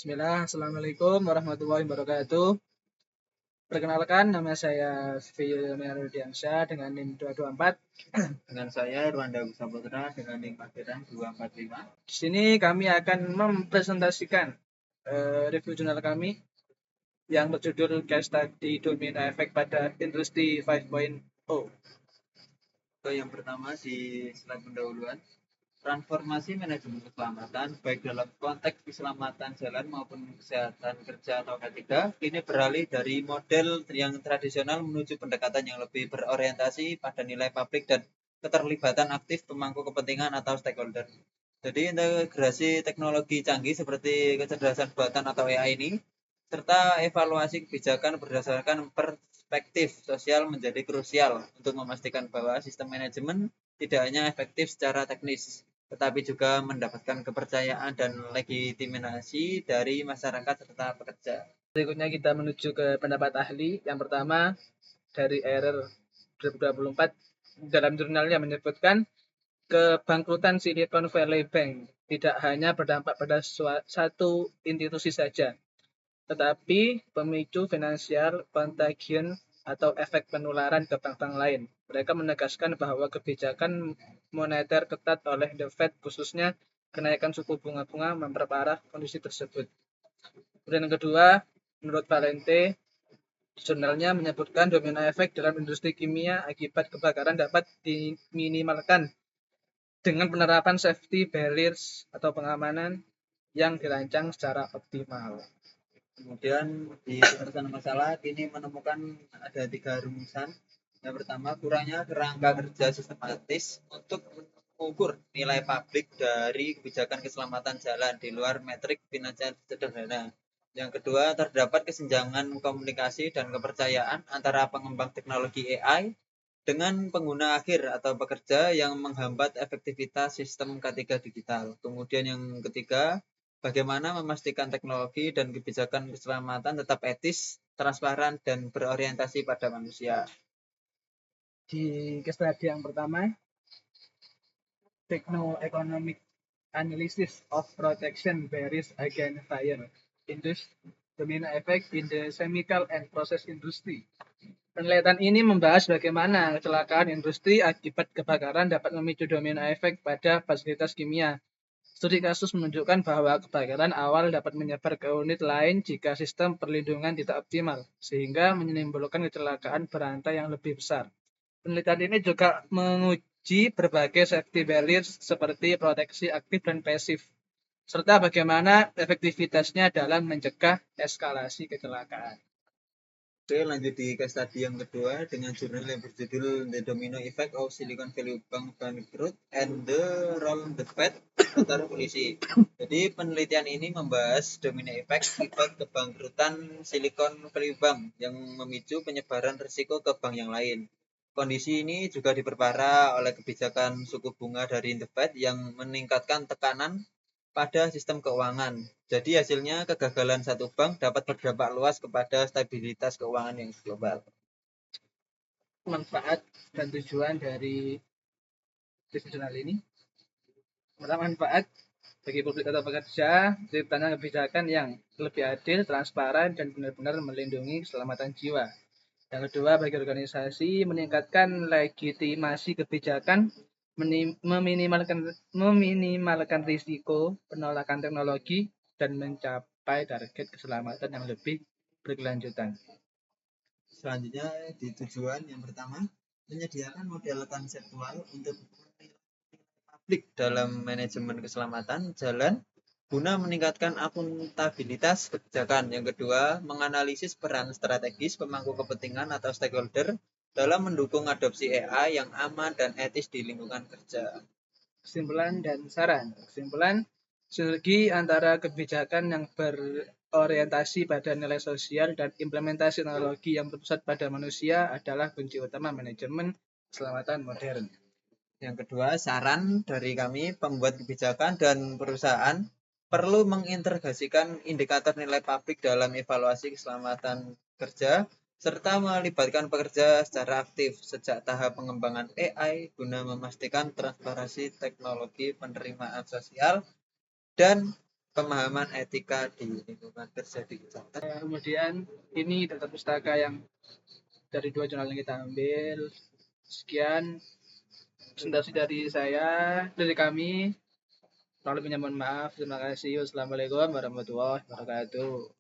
Bismillah, Assalamualaikum warahmatullahi wabarakatuh. Perkenalkan, nama saya Vivi Merudiansyah dengan NIM 224. Dengan saya Rwanda Saputra dengan NIM Akhiran 245. Di sini kami akan mempresentasikan review jurnal kami yang berjudul Case Study Domino Effect pada Industri 5.0. Untuk yang pertama di slide pendahuluan, transformasi manajemen keselamatan baik dalam konteks keselamatan jalan maupun kesehatan kerja atau K3 ini beralih dari model yang tradisional menuju pendekatan yang lebih berorientasi pada nilai publik dan keterlibatan aktif pemangku kepentingan atau stakeholder. Jadi integrasi teknologi canggih seperti kecerdasan buatan atau AI ini serta evaluasi kebijakan berdasarkan perspektif sosial menjadi krusial untuk memastikan bahwa sistem manajemen tidak hanya efektif secara teknis, tetapi juga mendapatkan kepercayaan dan legitimasi dari masyarakat serta pekerja. Berikutnya kita menuju ke pendapat ahli. Yang pertama, dari Error 2024, dalam jurnalnya menyebutkan kebangkrutan Silicon Valley Bank tidak hanya berdampak pada satu institusi saja, tetapi pemicu finansial contagion atau efek penularan ke bank-bank lain. Mereka menegaskan bahwa kebijakan moneter ketat oleh The Fed, khususnya kenaikan suku bunga-bunga, memperparah kondisi tersebut. Kemudian yang kedua, menurut Valente, jurnalnya menyebutkan domino efek dalam industri kimia akibat kebakaran dapat diminimalkan dengan penerapan safety barriers atau pengamanan yang dirancang secara optimal. Kemudian di penjelasan masalah ini menemukan ada 3 rumusan. Yang pertama, kurangnya kerangka kerja sistematis untuk mengukur nilai publik dari kebijakan keselamatan jalan di luar metrik finansial sederhana. Yang kedua, terdapat kesenjangan komunikasi dan kepercayaan antara pengembang teknologi AI dengan pengguna akhir atau pekerja yang menghambat efektivitas sistem K3 digital. Kemudian yang ketiga, bagaimana memastikan teknologi dan kebijakan keselamatan tetap etis, transparan, dan berorientasi pada manusia. Di case study yang pertama, Techno-Economic Analysis of Protection Barriers Against Fire, Domino Effect in the Chemical and Process Industry. Penelitian ini membahas bagaimana kecelakaan industri akibat kebakaran dapat memicu domino effect pada fasilitas kimia. Studi kasus menunjukkan bahwa kebakaran awal dapat menyebar ke unit lain jika sistem perlindungan tidak optimal, sehingga menimbulkan kecelakaan berantai yang lebih besar. Penelitian ini juga menguji berbagai safety barriers seperti proteksi aktif dan pasif, serta bagaimana efektivitasnya dalam mencegah eskalasi kecelakaan. Oke, lanjut di case study yang kedua dengan jurnal yang berjudul The Domino Effect of Silicon Valley Bank Bangkrut and the Role the Fed Atau Polisi. Jadi penelitian ini membahas domino effect akibat kebangkrutan Silicon Valley Bank yang memicu penyebaran risiko ke bank yang lain. Kondisi ini juga diperparah oleh kebijakan suku bunga dari The Fed yang meningkatkan tekanan pada sistem keuangan. Jadi hasilnya kegagalan satu bank dapat berdampak luas kepada stabilitas keuangan yang global. Manfaat dan tujuan dari jurnal ini. Pertama, manfaat bagi publik atau pekerja, terciptanya kebijakan yang lebih adil, transparan, dan benar-benar melindungi keselamatan jiwa. Yang kedua, bagi organisasi, meningkatkan legitimasi kebijakan, meminimalkan risiko penolakan teknologi, dan mencapai target keselamatan yang lebih berkelanjutan. Selanjutnya di tujuan yang pertama, menyediakan model konseptual untuk publik dalam manajemen keselamatan jalan guna meningkatkan akuntabilitas kebijakan. Yang kedua, menganalisis peran strategis pemangku kepentingan atau stakeholder dalam mendukung adopsi AI yang aman dan etis di lingkungan kerja. Kesimpulan dan saran. Kesimpulan, sinergi antara kebijakan yang berorientasi pada nilai sosial dan implementasi teknologi yang berpusat pada manusia adalah kunci utama manajemen keselamatan modern. Yang kedua, saran dari kami, pembuat kebijakan dan perusahaan perlu mengintegrasikan indikator nilai publik dalam evaluasi keselamatan kerja, serta melibatkan pekerja secara aktif sejak tahap pengembangan AI guna memastikan transparansi teknologi penerimaan sosial dan pemahaman etika di lingkungan kerja digital. Kemudian ini daftar pustaka yang dari 2 jurnal yang kita ambil. Sekian presentasi dari saya, dari kami. Kalau lebihnya mohon maaf. Terima kasih. Wassalamualaikum warahmatullahi wabarakatuh.